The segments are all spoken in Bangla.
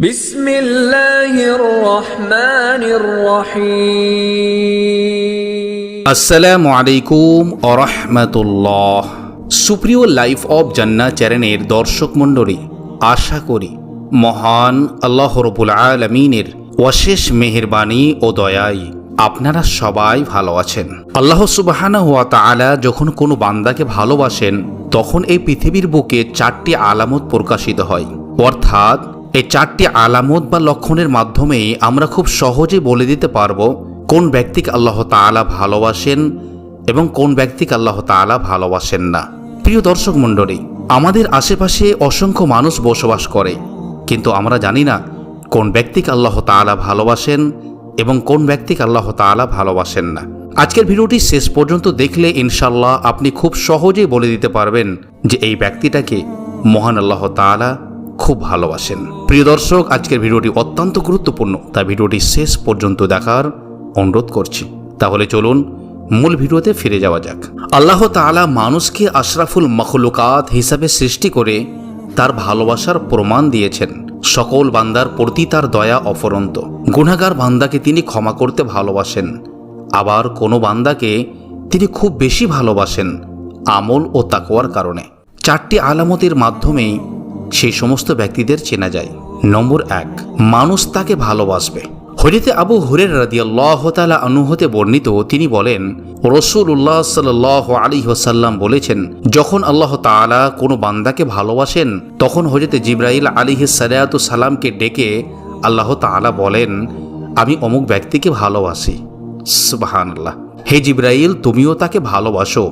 বিসমিল্লাহির রহমানির রহিম। আসসালামু আলাইকুম ওয়া রাহমাতুল্লাহ। সুপ্রিয় লাইফ অফ জান্নাহ চ্যানেলের দর্শক মণ্ডলী, আশা করি মহান আল্লাহ রাব্বুল আলামিনের অশেষ মেহেরবানি ও দয়ায় আপনারা সবাই ভালো আছেন। আল্লাহ সুবহানাহু ওয়া তাআলা যখন কোনো বান্দাকে ভালোবাসেন তখন এই পৃথিবীর বুকে 4টি আলামত প্রকাশিত হয়। অর্থাৎ এই 4টি আলামত বা লক্ষণের মাধ্যমেই আমরা খুব সহজে বলে দিতে পারবো কোন ব্যক্তিকে আল্লাহ তাআলা ভালোবাসেন এবং কোন ব্যক্তিকে আল্লাহ তাআলা ভালোবাসেন না। প্রিয় দর্শক মণ্ডলী, আমাদের আশেপাশে অসংখ্য মানুষ বসবাস করে, কিন্তু আমরা জানি না কোন ব্যক্তিকে আল্লাহ তাআলা ভালোবাসেন এবং কোন ব্যক্তিকে আল্লাহ তাআলা ভালোবাসেন না। আজকের ভিডিওটি শেষ পর্যন্ত দেখলে ইনশাআল্লাহ আপনি খুব সহজেই বলে দিতে পারবেন যে এই ব্যক্তিটাকে মহান আল্লাহ তাআলা খুব ভালোবাসেন। প্রিয় দর্শক, আজকের ভিডিওটি অত্যন্ত গুরুত্বপূর্ণ, তাই ভিডিওটি শেষ পর্যন্ত দেখার অনুরোধ করছি। তাহলে চলুন মূল ভিডিওতে ফিরে যাওয়া যাক। আল্লাহ তাআলা মানুষকে আশরাফুল মখলুকাত হিসাবে সৃষ্টি করে তার ভালোবাসার প্রমাণ দিয়েছেন। সকল বান্দার প্রতি তার দয়া অফুরন্ত। গুনাহগার বান্দাকে তিনি ক্ষমা করতে ভালোবাসেন, আবার কোনো বান্দাকে তিনি খুব বেশি ভালোবাসেন আমল ও তাকওয়ার কারণে। 4টি আলামতের মাধ্যমেই সেই সমস্ত ব্যক্তিদের চেনা যায়। নম্বর 1, মানুষ তাকে ভালোবাসবে। হযরতে আবু হুরায়রা রাদিয়াল্লাহু তাআলা আনহু হতে বর্ণিত, তিনি বলেন, রাসূলুল্লাহ সাল্লাল্লাহু আলাইহি ওয়াসাল্লাম বলেছেন, যখন আল্লাহ তাআলা কোনো বান্দাকে ভালোবাসেন তখন হযরতে জিবরাইল আলাইহিস সালাতু সালামকে ডেকে আল্লাহ তাআলা বলেন, আমি অমুক ব্যক্তিকে ভালোবাসি। সুবহানাল্লাহ। হে জিবরাইল, তুমিও তাকে ভালোবাসো।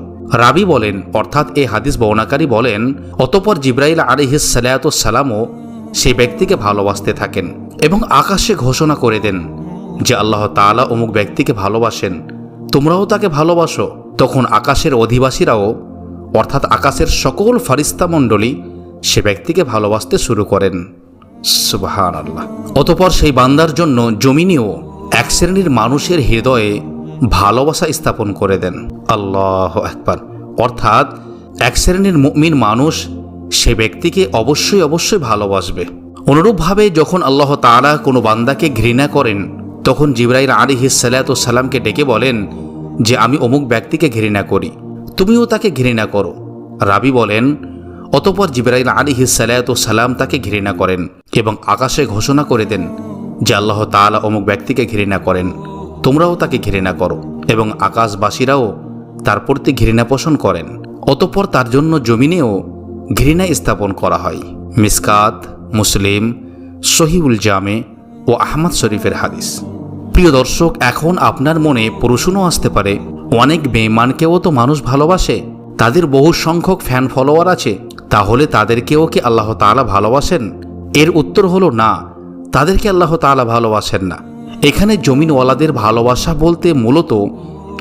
রাবি বলেন, অর্থাৎ এই হাদিস বর্ণনাকারী বলেন, অতঃপর জিবরাইল আলাইহিস সালাতু সালামও সেই ব্যক্তিকে ভালোবাসতে থাকেন এবং আকাশে ঘোষণা করে দেন যে আল্লাহ তাআলা অমুক ব্যক্তিকে ভালোবাসেন, তোমরাও তাকে ভালোবাসো। তখন আকাশের অধিবাসীরাও অর্থাৎ আকাশের সকল ফারিস্তা মণ্ডলী সে ব্যক্তিকে ভালোবাসতে শুরু করেন। সুবহানাল্লাহ। অতঃপর সেই বান্দার জন্য জমিনেও এক শ্রেণীর মানুষের হৃদয়ে ভালোবাসা স্থাপন করে দেন। আল্লাহু আকবার। অর্থাৎ এক শ্রেণীর মুমিন মানুষ সে ব্যক্তিকে অবশ্যই ভালোবাসবে। অনুরূপভাবে যখন আল্লাহ তাআলা কোনো বান্দাকে ঘৃণা করেন তখন জিবরাইল আলাইহিস সালাতু সালামকে ডেকে বলেন যে আমি অমুক ব্যক্তিকে ঘৃণা করি, তুমিও তাকে ঘৃণা করো। রাবি বলেন, অতঃপর জিবরাইল আলাইহিস সালাতু সালাম তাকে ঘৃণা করেন এবং আকাশে ঘোষণা করে দেন যে আল্লাহ তাআলা অমুক ব্যক্তিকে ঘৃণা করেন, তোমরাও তাকে ঘৃণা করো, এবং আকাশবাসীরাও তার প্রতি ঘৃণা পোষণ করেন। অতঃপর তার জন্য জমিনেও ঘৃণা স্থাপন করা হয়। মিসকাত, মুসলিম, সহিউল জামে ও আহমদ শরীফের হাদিস। প্রিয় দর্শক, এখন আপনার মনে প্রশ্নও আসতে পারে, অনেক বেঈমানকেও তো মানুষ ভালোবাসে, তাদের বহু সংখ্যক ফ্যান ফলোয়ার আছে, তাহলে তাদেরকেও কি আল্লাহ তাআলা ভালোবাসেন? এর উত্তর হলো না, তাদেরকে আল্লাহ তাআলা ভালোবাসেন না। এখানে জমিনওয়ালাদের ভালোবাসা বলতে মূলত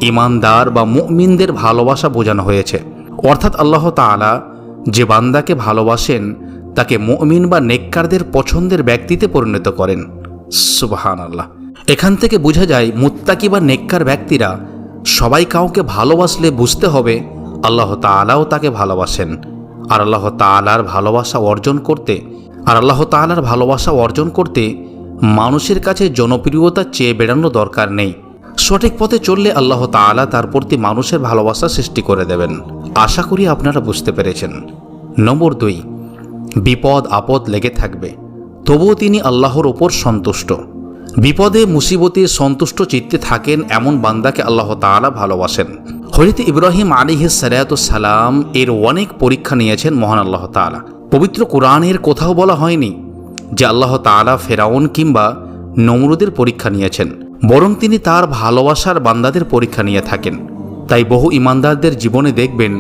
ঈমানদার বা মুমিনদের ভালোবাসা বোঝানো হয়েছে। অর্থাৎ আল্লাহ তাআলা যে বান্দাকে ভালোবাসেন তাকে মুমিন বা নেককারদের পছন্দের ব্যক্তিতে পরিণত করেন। সুবহানাল্লাহ। এখান থেকে বোঝা যায় মুত্তাকি বা নেককার ব্যক্তিরা সবাই কাউকে ভালোবাসলে বুঝতে হবে আল্লাহ তাআলাও তাকে ভালোবাসেন। আর আল্লাহ তাআলার ভালোবাসা অর্জন করতে মানুষের কাছে জনপ্রিয়তা চেয়ে বেড়ানো দরকার নেই। সঠিক পথে চললে আল্লাহ তাআলা তার প্রতি মানুষের ভালোবাসা সৃষ্টি করে দেবেন। আশা করি আপনারা বুঝতে পেরেছেন। নম্বর 2, বিপদ আপদ লেগে থাকবে, তবুও তিনি আল্লাহর ওপর সন্তুষ্ট। বিপদে মুসিবতে সন্তুষ্ট চিত্তে থাকেন এমন বান্দাকে আল্লাহ তাআলা ভালোবাসেন। হযরত ইব্রাহিম আলাইহিস সালাতু সালাম এর অনেক পরীক্ষা নিয়েছেন মহান আল্লাহ তাআলা। পবিত্র কোরআনের কোথাও বলা হয়নি যে আল্লাহ তাআলা ফেরাউন কিংবা নমরুদের পরীক্ষা নিয়েছেন, বরং তিনি তার ভালোবাসার বান্দাদের পরীক্ষা নিয়ে থাকেন। তাই বহু ঈমানদারদের জীবনে দেখবেন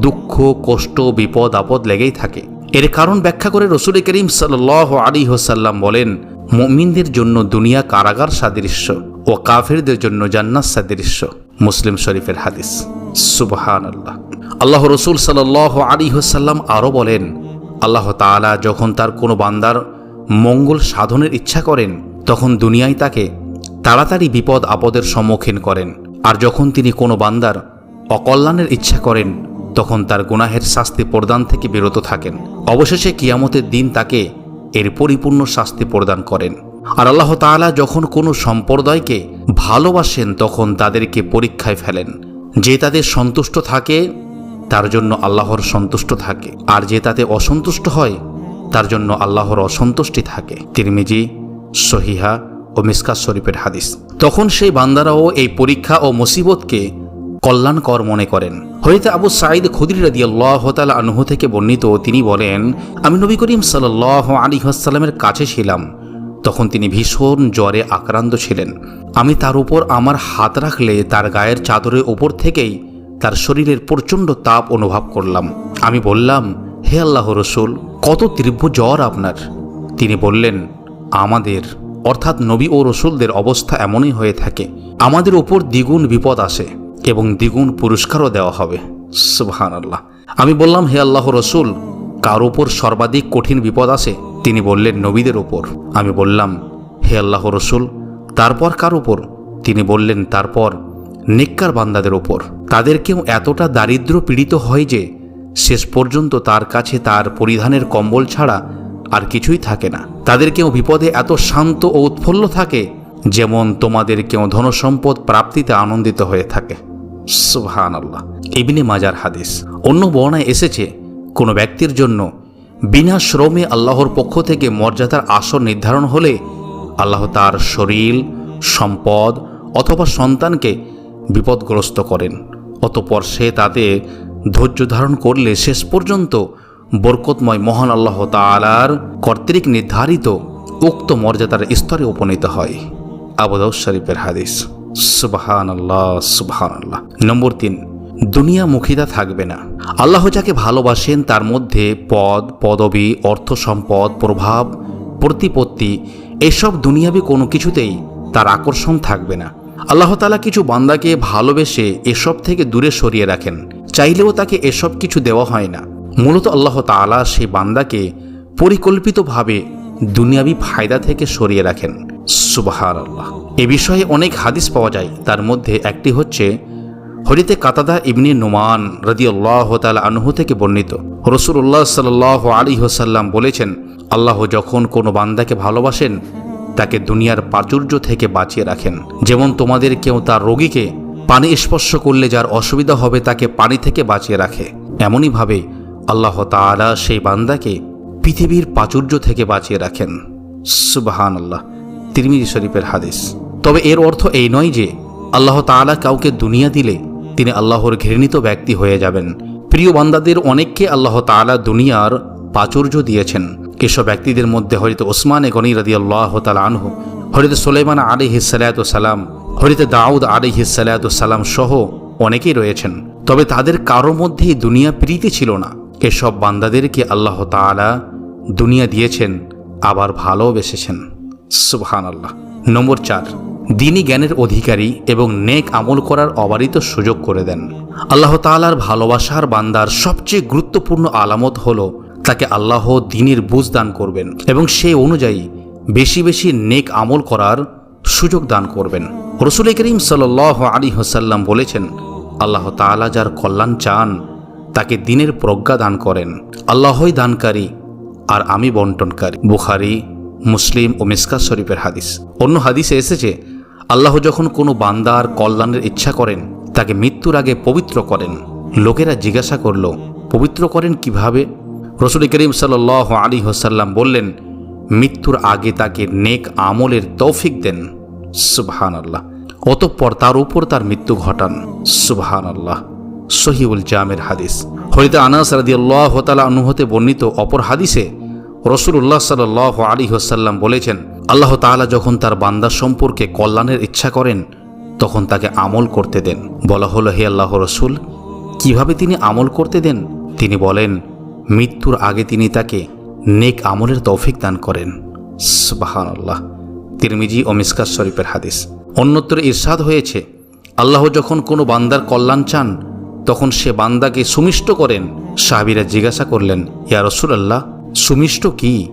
দুঃখ, কষ্ট, বিপদ আপদ লেগেই থাকে। এর কারণ ব্যাখ্যা করে রাসূল করিম সাল্লাল্লাহু আলাইহি ওয়াসাল্লাম বলেন, মুমিনদের জন্য দুনিয়া কারাগার সাদৃশ্য ও কাফেরদের জন্য জান্নাত সাদৃশ্য। মুসলিম শরীফের হাদিস। সুবহানাল্লাহ। আল্লাহ রাসূল সাল্লাল্লাহু আলাইহি ওয়াসাল্লাম আরও বলেন, আল্লাহ তাআলা যখন তার কোনো বান্দার মঙ্গল সাধনের ইচ্ছা করেন তখন দুনিয়ায় তাকে তাড়াতাড়ি বিপদ আপদের সম্মুখীন করেন, আর যখন তিনি কোনো বান্দার অকল্যাণের ইচ্ছা করেন তখন তার গুনাহের শাস্তি প্রদান থেকে বিরত থাকেন। অবশেষে কিয়ামতের দিন তাকে এর পরিপূর্ণ শাস্তি প্রদান করেন। আর আল্লাহ তাআলা যখন কোনো সম্প্রদায়কে ভালোবাসেন তখন তাদেরকে পরীক্ষায় ফেলেন। যে তাদের সন্তুষ্ট থাকে তার জন্য আল্লাহর সন্তুষ্ট থাকে, আর যে তাতে অসন্তুষ্ট হয় তার জন্য আল্লাহর অসন্তুষ্টি থাকে। তিরমিজি, সহিহা ও মিসকাত শরীফের হাদিস। তখন সেই বান্দারাও এই পরীক্ষা ও মুসিবতকে কল্যাণকর মনে করেন। হযরত আবু সাঈদ খুদরি রাদিয়াল্লাহু তাআলা আনহু থেকে বর্ণিত, তিনি বলেন, আমি নবী করিম সাল্লাল্লাহু আলাইহি ওয়াসাল্লামের কাছে ছিলাম। তখন তিনি ভীষণ জ্বরে আক্রান্ত ছিলেন। আমি তার উপর আমার হাত রাখলে তার গায়ের চাদরের উপর থেকেই তার শরীরের প্রচণ্ড তাপ অনুভব করলাম। আমি বললাম, হে আল্লাহ রসুল, কত তীব্র জ্বর আপনার? তিনি বললেন, আমাদের অর্থাৎ নবী ও রসুলদের অবস্থা এমনই হয়ে থাকে। আমাদের উপর দ্বিগুণ বিপদ আসে এবং দ্বিগুণ পুরস্কারও দেওয়া হবে। সুবহানাল্লাহ। আমি বললাম, হে আল্লাহ রসুল, কার উপর সর্বাধিক কঠিন বিপদ আসে? তিনি বললেন, নবীদের উপর। আমি বললাম, হে আল্লাহ রসুল, তারপর কার উপর? তিনি বললেন, তারপর নেককার বান্দাদের উপর। তাদেরকেও এতটা দারিদ্র পীড়িত হয় যে শেষ পর্যন্ত তার কাছে তার পরিধানের কম্বল ছাড়া আর কিছুই থাকে না। তাদের কেউ বিপদে এত শান্ত ও উৎফুল্ল থাকে যেমন তোমাদের কেউ ধনসম্পদ প্রাপ্তিতে আনন্দিত হয়ে থাকে। সুবহানাল্লাহ। ইবনে মাজার হাদিস। অন্য বর্ণায় এসেছে, কোনো ব্যক্তির জন্য বিনা শ্রমে আল্লাহর পক্ষ থেকে মর্যাদার আসন নির্ধারণ হলে আল্লাহ তার শরীর, সম্পদ অথবা সন্তানকে বিপদগ্রস্ত করেন। অতঃপর সে তাতে ধৈর্য ধারণ করলে শেষ পর্যন্ত বরকতময় মহান আল্লাহ তাআলার কর্তৃক নির্ধারিত উক্ত মর্যাদার স্তরে উপনীত হয়। আবু দাউদ শরীফের হাদিস। সুবহানাল্লাহ, সুবহানাল্লাহ। নম্বর 3, দুনিয়ামুখিতা থাকবে না। আল্লাহ যাকে ভালোবাসেন তার মধ্যে পদ, পদবী, অর্থ সম্পদ, প্রভাব, প্রতিপত্তি এসব দুনিয়াবি কোনো কিছুতেই তার আকর্ষণ থাকবে না। আল্লাহ তাআলা কিছু বান্দাকে ভালোবেসে এসব থেকে দূরে সরিয়ে রাখেন। চাইলেও তাকে এসব কিছু দেওয়া হয় না। মূলত আল্লাহ তাআলা সেই বান্দাকে পরিকল্পিতভাবে দুনিয়াবি ফায়দা থেকে সরিয়ে রাখেন। সুবহানাল্লাহ। এ বিষয়ে অনেক হাদিস পাওয়া যায়। তার মধ্যে একটি হচ্ছে হযরত কাতাদা ইবনে নুমান রাদিয়াল্লাহু তাআলা আনহু থেকে বর্ণিত, রাসূলুল্লাহ সাল্লাল্লাহু আলাইহি ওয়াসাল্লাম বলেছেন, আল্লাহ যখন কোনো বান্দাকে ভালোবাসেন তাকে দুনিয়ার প্রাচুর্য থেকে বাঁচিয়ে রাখেন। যেমন তোমাদের কেউ তার রোগীকে পানি স্পর্শ করলে যার অসুবিধা হবে তাকে পানি থেকে বাঁচিয়ে রাখে, এমনইভাবে আল্লাহ তাআলা সেই বান্দাকে পৃথিবীর প্রাচুর্য থেকে বাঁচিয়ে রাখেন। সুবহানাল্লাহ। তিরমিজি শরীফের হাদিস। তবে এর অর্থ এই নয় যে আল্লাহ তাআলা কাউকে দুনিয়া দিলে তিনি আল্লাহর ঘৃণিত ব্যক্তি হয়ে যাবেন। প্রিয় বান্দাদের অনেককে আল্লাহ তাআলা দুনিয়ার প্রাচুর্য দিয়েছেন। এসব ব্যক্তিদের মধ্যে হযরত ওসমান গনি রাদিয়াল্লাহু তাআলা আনহু, হযরত সুলাইমান আলাইহিস সালাতু সালাম, হযরত দাউদ আলাইহিস সালাতু সালাম সহ অনেকেই রয়েছেন। তবে তাদের কারো মধ্যেই দুনিয়া প্রীতি ছিল না। এসব বান্দাদেরকে আল্লাহ তাআলা দুনিয়া দিয়েছেন, আবার ভালোবেসেছেন। সুবহানাল্লাহ। নম্বর 4, দ্বীনি জ্ঞানের অধিকারী এবং নেক আমল করার অবারিত সুযোগ করে দেন। আল্লাহ তাআলার ভালোবাসার বান্দার সবচেয়ে গুরুত্বপূর্ণ আলামত হলো তাকে আল্লাহ দ্বীনের বুঝ দান করবেন এবং সেই অনুযায়ী বেশি বেশি নেক আমল করার সুযোগ দান করবেন। রাসূল করিম সাল্লাল্লাহু আলাইহি ওয়াসাল্লাম বলেছেন, আল্লাহ তাআলা যার কল্যাণ চান তাকে দ্বীনের প্রজ্ঞা দান করেন। আল্লাহই দানকারী আর আমি বন্টনকারী। বুখারী, মুসলিম ও মিসকাত শরীফের হাদিস। অন্য হাদিসে এসেছে, আল্লাহ যখন কোনো বান্দার কল্যাণের ইচ্ছা করেন তাকে মৃত্যুর আগে পবিত্র করেন। লোকেরা জিজ্ঞাসা করল, পবিত্র করেন কিভাবে? রাসূল করিম সাল্লাল্লাহু আলাইহি ওয়াসাল্লাম বললেন, মৃত্যুর আগে তাকে নেক আমলের তৌফিক দেন। সুবহানাল্লাহ। অতঃপর তার উপর তার মৃত্যু ঘটান। সুবহানাল্লাহ। সহিহুল জামের হাদিস। হযরত আনাস রাদিয়াল্লাহু তাআলা আনহু হতে বর্ণিত অপর হাদিসে রাসূলুল্লাহ সাল্লাল্লাহু আলাইহি ওয়াসাল্লাম বলেছেন, আল্লাহ তাআলা যখন তার বান্দা সম্পর্কে কল্যাণের ইচ্ছা করেন তখন তাকে আমল করতে দেন। বলা হলো, হে আল্লাহ রসুল, কিভাবে তিনি আমল করতে দেন? তিনি বলেন, মৃত্যুর আগে তিনি তাকে নেক আমলের তৌফিক দান করেন। সুবহানাল্লাহ। তিরমিজি ও মিসকাত শরীফের হাদিস। অন্যত্র ইরশাদ হয়েছে, আল্লাহ যখন কোনো বান্দার কল্যাণ চান তখন সে বান্দাকে সুমিষ্ট করেন। সাহাবীরা জিজ্ঞাসা করলেন, ইয়া রাসূলুল্লাহ, সুমিষ্ট কি?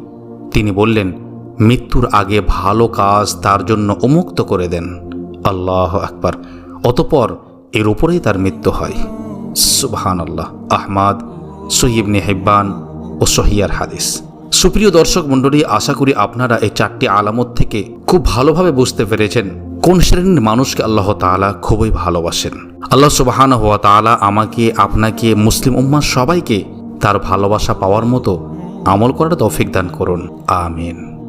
তিনি বললেন, মৃত্যুর আগে ভালো কাজ তার জন্য উন্মুক্ত করে দেন। আল্লাহু আকবার। অতঃপর এর উপরেই তার মৃত্যু হয়। সুবহানাল্লাহ। আহমদ, সহিহ ইবনে হিব্বান ও সহিয়ার হাদিস। সুপ্রিয় দর্শক মণ্ডলী, আশা করি আপনারা এই 4টি আলামত থেকে খুব ভালোভাবে বুঝতে পেরেছেন কোন শ্রেণীর মানুষকে আল্লাহ তাআলা খুবই ভালোবাসেন। আল্লাহ সুবহানাহু ওয়া তাআলা আমাকে, আপনাকে, মুসলিম উম্মাহ সবাইকে তার ভালোবাসা পাওয়ার মতো আমল করার তৌফিক দান করুন। আমিন।